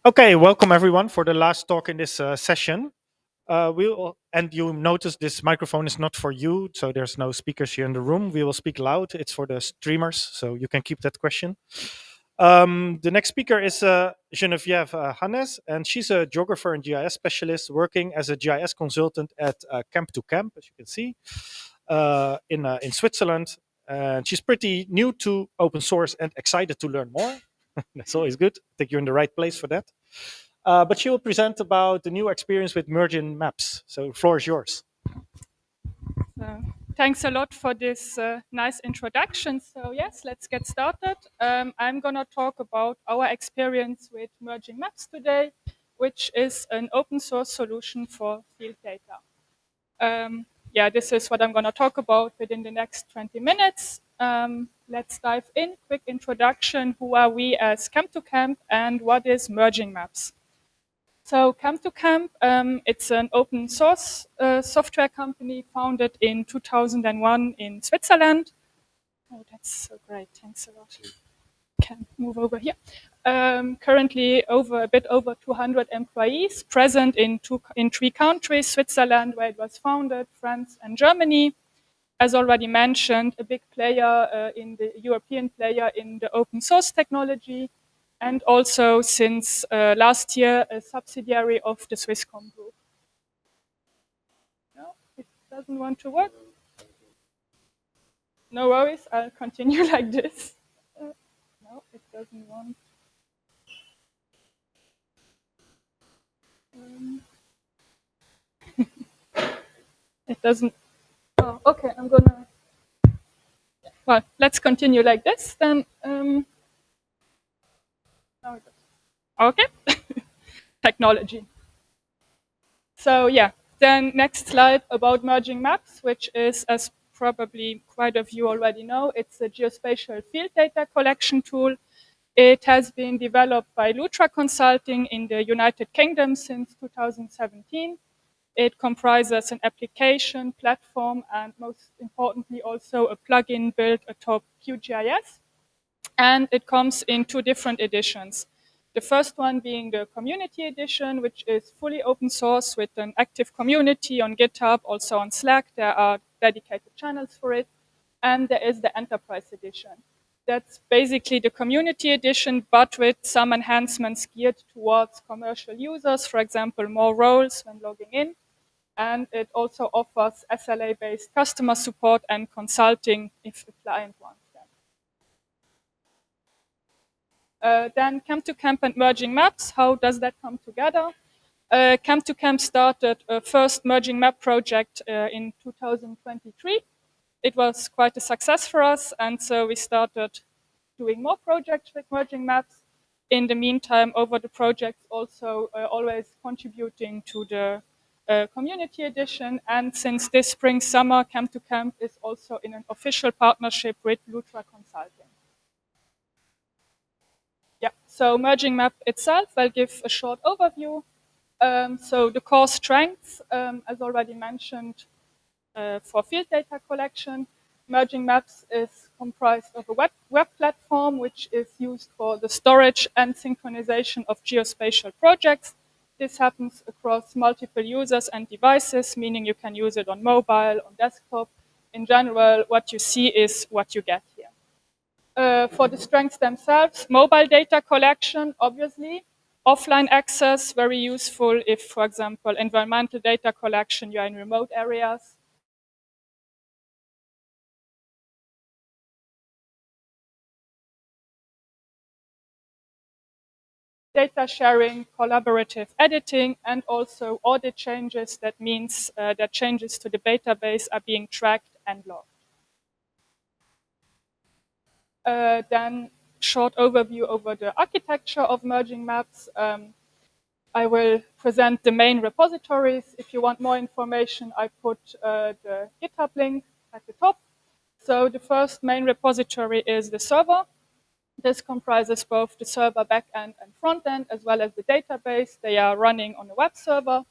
Okay, welcome everyone for the last talk in this session. And you notice this microphone is not for you, so there's no speakers here in the room. We will speak loud. It's for the streamers, so you can keep that question. The next speaker is Geneviève Hannes, and she's a geographer and GIS specialist working as a GIS consultant at Camp to Camp, as you can see, in Switzerland. And she's pretty new to open source and excited to learn more. That's always good. I think you're in the right place for that. But she will present about the new experience with Mergin Maps. So, floor is yours. Thanks a lot for this nice introduction. So yes, let's get started. I'm going to talk about our experience with Merging Maps today, which is an open source solution for field data. Yeah, this is what I'm going to talk about within the next 20 minutes. Let's dive in. Quick introduction. Who are we as Camp to Camp and what is Merging Maps? So Camp to Camp, it's an open source software company founded in 2001 in Switzerland. Oh, that's so great. Thanks a lot. Can move over here. Currently a bit over 200 employees present in three countries, Switzerland, where it was founded, France and Germany. As already mentioned, a big player in the European player in the open source technology, and also since last year, a subsidiary of the Swisscom group. No, it doesn't want to work. No worries, I'll continue like this. No, it doesn't want. It doesn't. Oh, okay, I'm gonna. Well, let's continue like this then. Okay, technology. So yeah, then next slide about merging maps, which is, as probably quite a few already know, it's a geospatial field data collection tool. It has been developed by Lutra Consulting in the United Kingdom since 2017. It comprises an application, platform, and most importantly also a plugin built atop QGIS. And it comes in two different editions. The first one being the community edition, which is fully open source with an active community on GitHub, also on Slack. There are dedicated channels for it. And there is the enterprise edition. That's basically the community edition, but with some enhancements geared towards commercial users, for example, more roles when logging in. And it also offers SLA-based customer support and consulting if a client wants that. Then Camp to Camp and Merging Maps, how does that come together? Camp to Camp started a first merging map project in 2023. It was quite a success for us, and so we started doing more projects with merging maps. In the meantime, over the projects, also always contributing to the community edition. And since this spring, summer, Camp to Camp is also in an official partnership with Lutra Consulting. Yeah, so merging map itself, I'll give a short overview. So the core strengths, as already mentioned, for field data collection, Merging Maps is comprised of a web platform, which is used for the storage and synchronization of geospatial projects. This happens across multiple users and devices, meaning you can use it on mobile, on desktop. In general, what you see is what you get here. For the strengths themselves, mobile data collection, obviously. Offline access, very useful if, for example, environmental data collection, you're in remote areas. Data sharing, collaborative editing, and also audit changes. That means that changes to the database are being tracked and logged. Then short overview over the architecture of merging maps. I will present the main repositories. If you want more information, I put the GitHub link at the top. So the first main repository is the server. This comprises both the server backend and frontend, as well as the database. They are running on a web server.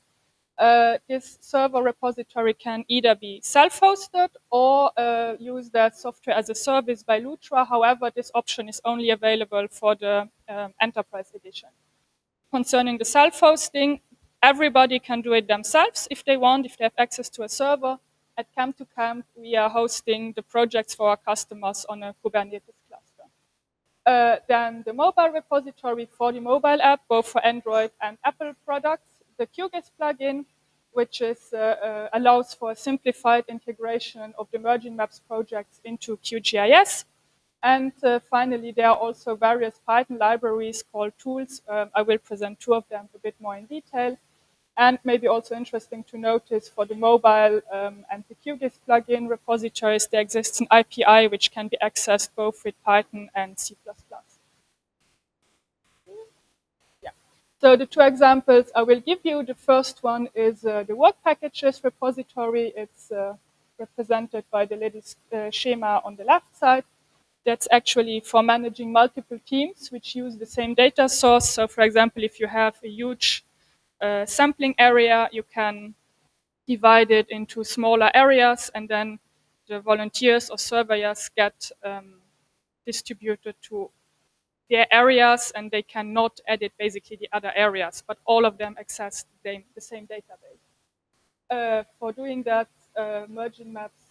This server repository can either be self-hosted or use the software as a service by Lutra. However, this option is only available for the enterprise edition. concerning the self-hosting, everybody can do it themselves if they want, if they have access to a server. At Camp to Camp, we are hosting the projects for our customers on a Kubernetes cluster. Then the mobile repository for the mobile app, both for Android and Apple products. The QGIS plugin, which allows for a simplified integration of the Mergin Maps projects into QGIS. And finally, there are also various Python libraries called tools. I will present two of them a bit more in detail. And maybe also interesting to notice for the mobile and the QGIS plugin repositories, there exists an API which can be accessed both with Python and C++. Yeah. So the two examples I will give you, the first one is the work packages repository. It's represented by the little schema on the left side. That's actually for managing multiple teams which use the same data source. So for example, if you have a huge sampling area, you can divide it into smaller areas, and then the volunteers or surveyors get distributed to their areas, and they cannot edit basically the other areas, but all of them access the same database. For doing that, merging maps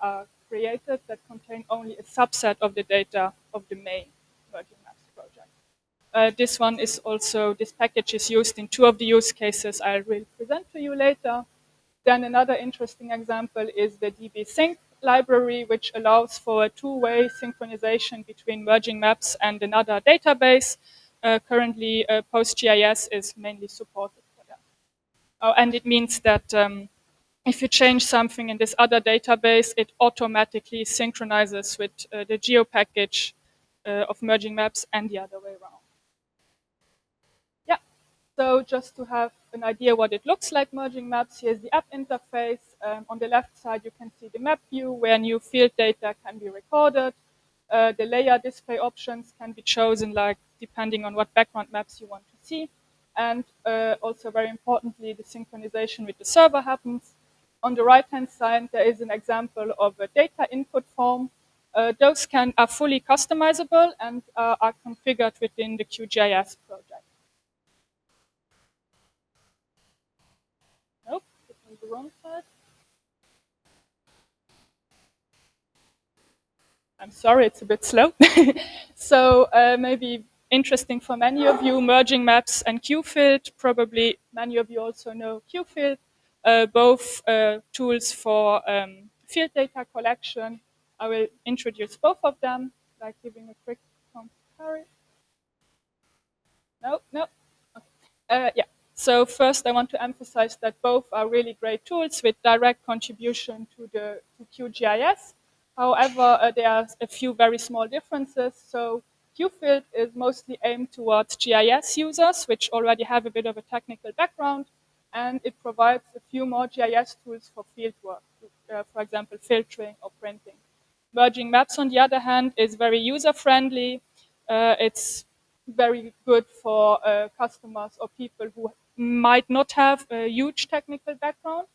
are created that contain only a subset of the data of the main merging maps project. This package is used in two of the use cases I will present to you later. Then another interesting example is the dbSync library, which allows for a two-way synchronization between merging maps and another database. Currently, PostgIS is mainly supported for that. Oh, and it means that if you change something in this other database, it automatically synchronizes with the geo package of merging maps and the other way around. Yeah, so just to have an idea what it looks like, merging maps, here's the app interface. On the left side, you can see the map view where new field data can be recorded. The layer display options can be chosen, like depending on what background maps you want to see. And also very importantly, the synchronization with the server happens. On the right-hand side, there is an example of a data input form. Those are fully customizable and are configured within the QGIS project. Nope, it's on the wrong side. I'm sorry, it's a bit slow. So maybe interesting for many of you, merging maps and QField. Probably many of you also know QField, both tools for field data collection. I will introduce both of them, like giving a quick comparison. No. Yeah. So first, I want to emphasize that both are really great tools with direct contribution to QGIS. However, there are a few very small differences. So QField is mostly aimed towards GIS users, which already have a bit of a technical background, and it provides a few more GIS tools for field work, for example, filtering or printing. Merging Maps, on the other hand, is very user-friendly. It's very good for customers or people who might not have a huge technical background.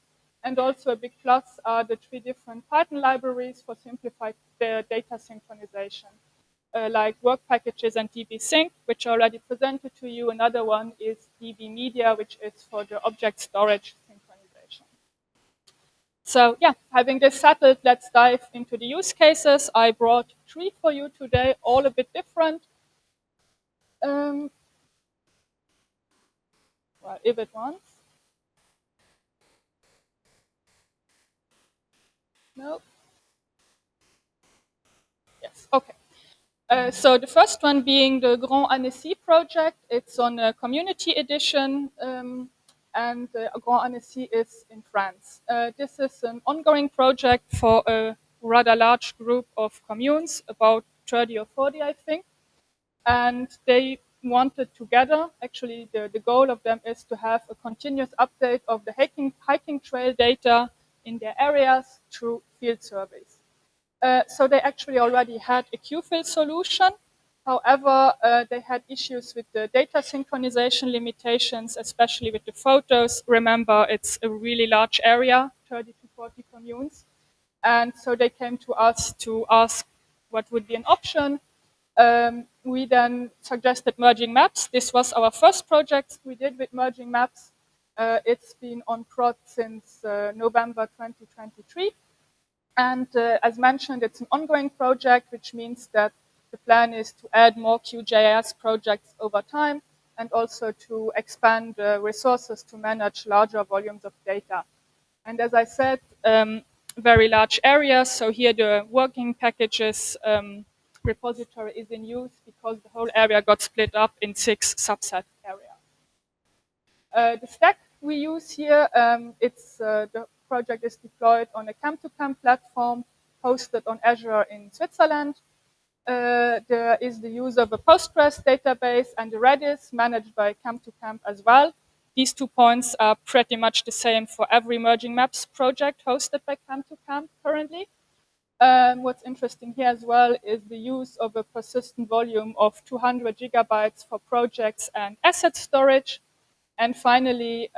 And also a big plus are the 3 different Python libraries for simplified data synchronization, like work packages and dbSync, which I already presented to you. Another one is dbMedia, which is for the object storage synchronization. So yeah, having this settled, let's dive into the use cases. I brought 3 for you today, all a bit different. Well, if it wants. No. Yes. Okay. So the first one being the Grand Annecy project. It's on a community edition, and Grand Annecy is in France. This is an ongoing project for a rather large group of communes, about 30 or 40, I think. And they wanted together, actually the goal of them is to have a continuous update of the hiking trail data in their areas through field surveys. So they actually already had a QFill solution. However, they had issues with the data synchronization limitations, especially with the photos. Remember, it's a really large area, 30 to 40 communes. And so they came to us to ask what would be an option. We then suggested merging maps. This was our first project we did with merging maps. It's been on prod since November 2023. And as mentioned, it's an ongoing project, which means that the plan is to add more QGIS projects over time and also to expand resources to manage larger volumes of data. And as I said, very large areas. So here the working packages repository is in use because the whole area got split up in 6 subset areas. The stack we use here, the project is deployed on a Camp2Camp platform hosted on Azure in Switzerland. There is the use of a Postgres database and a Redis managed by Camp2Camp as well. These 2 points are pretty much the same for every Merging Maps project hosted by Camp2Camp currently. What's interesting here as well is the use of a persistent volume of 200 gigabytes for projects and asset storage. And finally,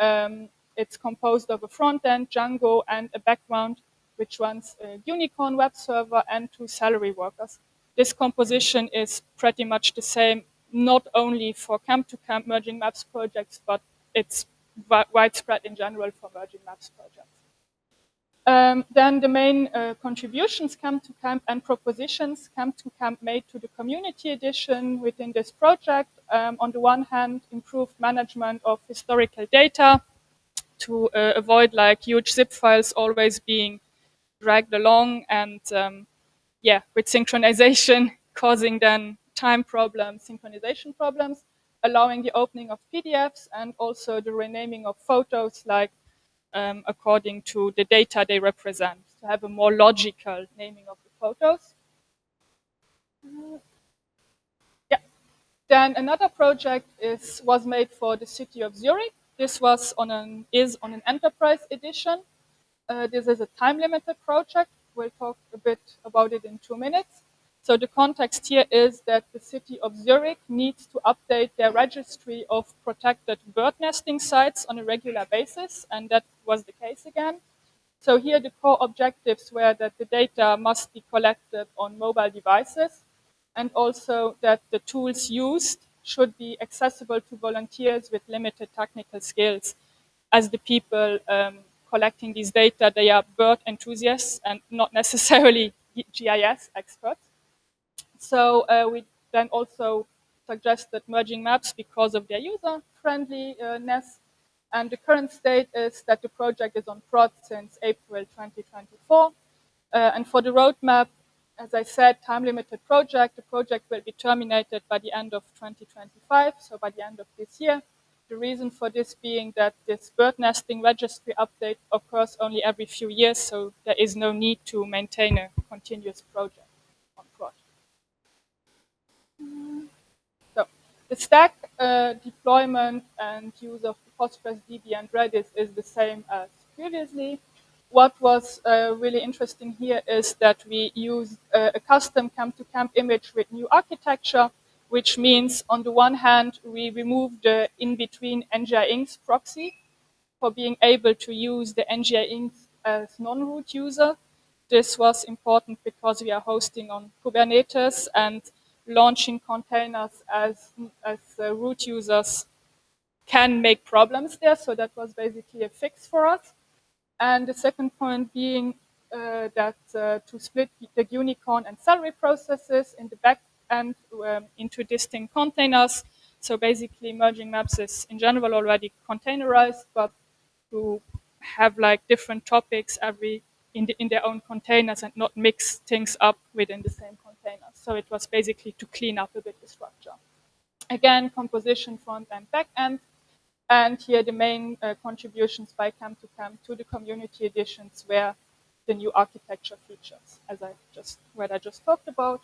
it's composed of a front end, Django, and a background, which runs a Unicorn web server and 2 salary workers. This composition is pretty much the same, not only for Camp2Camp Merging Maps projects, but it's widespread in general for Merging Maps projects. Then the main contributions Camp2Camp and propositions Camp2Camp made to the community edition within this project. On the one hand, improved management of historical data to avoid like huge zip files always being dragged along and with synchronization causing then time problems, synchronization problems, allowing the opening of PDFs and also the renaming of photos like according to the data they represent, to have a more logical naming of the photos. Yeah. Then another project was made for the city of Zurich. This is on an enterprise edition. This is a time-limited project. We'll talk a bit about it in 2 minutes. So the context here is that the city of Zurich needs to update their registry of protected bird nesting sites on a regular basis, and that was the case again. So here the core objectives were that the data must be collected on mobile devices and also that the tools used should be accessible to volunteers with limited technical skills. As the people collecting these data, they are bird enthusiasts and not necessarily GIS experts. So we then also suggested merging maps because of their user-friendliness. And the current state is that the project is on prod since April 2024. And for the roadmap, as I said, time-limited project. The project will be terminated by the end of 2025, so by the end of this year. The reason for this being that this bird nesting registry update occurs only every few years, so there is no need to maintain a continuous project on prod. So the stack deployment and use of Postgres DB and Redis is the same as previously. What was really interesting here is that we used a custom Camp2Camp image with new architecture, which means on the one hand, we removed the in-between NGINX proxy for being able to use the NGINX as non-root user. This was important because we are hosting on Kubernetes and launching containers as root users can make problems there. So that was basically a fix for us. And the second point being that to split the Unicorn and salary processes in the back end into distinct containers. So basically merging maps is in general already containerized, but to have like different topics in their own containers and not mix things up within the same container. So it was basically to clean up a bit the structure. Again, composition front and back end. And here the main contributions by Camp2Camp to the community editions were the new architecture features, as I just talked about.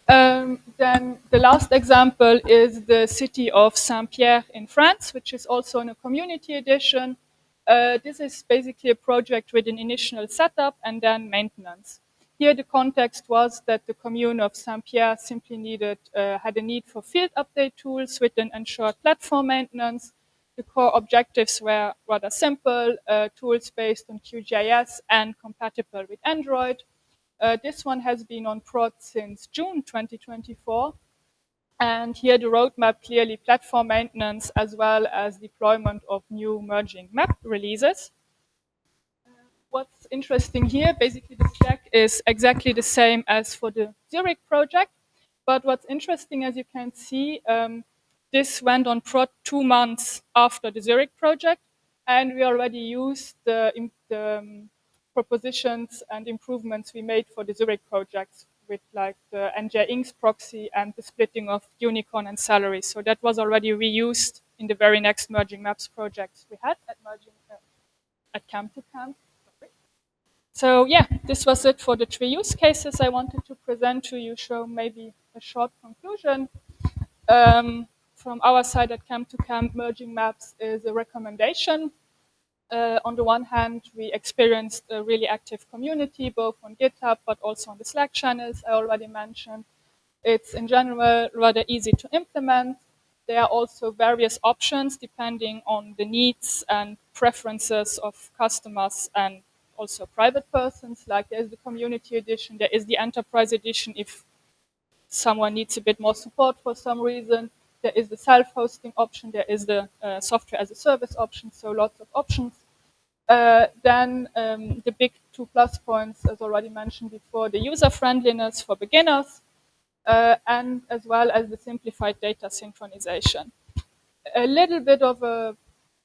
Then the last example is the city of Saint-Pierre in France, which is also in a community edition. This is basically a project with an initial setup and then maintenance. Here the context was that the commune of Saint-Pierre simply had a need for field update tools with an ensured platform maintenance. The core objectives were rather simple, tools based on QGIS and compatible with Android. This one has been on prod since June 2024. And here the roadmap clearly platform maintenance as well as deployment of new merging map releases. What's interesting here, basically the stack is exactly the same as for the Zurich project. But what's interesting, as you can see, this went on prod 2 months after the Zurich project, and we already used the propositions and improvements we made for the Zurich projects with like the NJ-INX proxy and the splitting of unicorn and salary. So that was already reused in the very next merging maps projects we had at Camp to Camp. So yeah, this was it for the 3 use cases I wanted to present to you, show maybe a short conclusion. From our side at Camp to Camp, merging maps is a recommendation. On the one hand, we experienced a really active community, both on GitHub, but also on the Slack channels I already mentioned. It's in general rather easy to implement. There are also various options depending on the needs and preferences of customers and also private persons. Like there's the community edition, there is the enterprise edition if someone needs a bit more support for some reason. There is the self-hosting option, there is the software as a service option, so lots of options. Then the big 2+ points, as already mentioned before, the user friendliness for beginners, and as well as the simplified data synchronization. A little bit of a,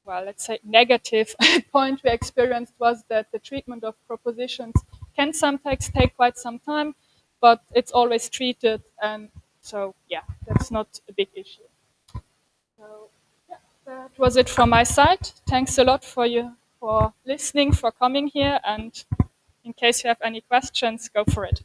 well, let's say negative point we experienced was that the treatment of propositions can sometimes take quite some time, but it's always treated, and so yeah, that's not a big issue. So yeah, that was it from my side. Thanks a lot for listening, for coming here, and in case you have any questions, go for it.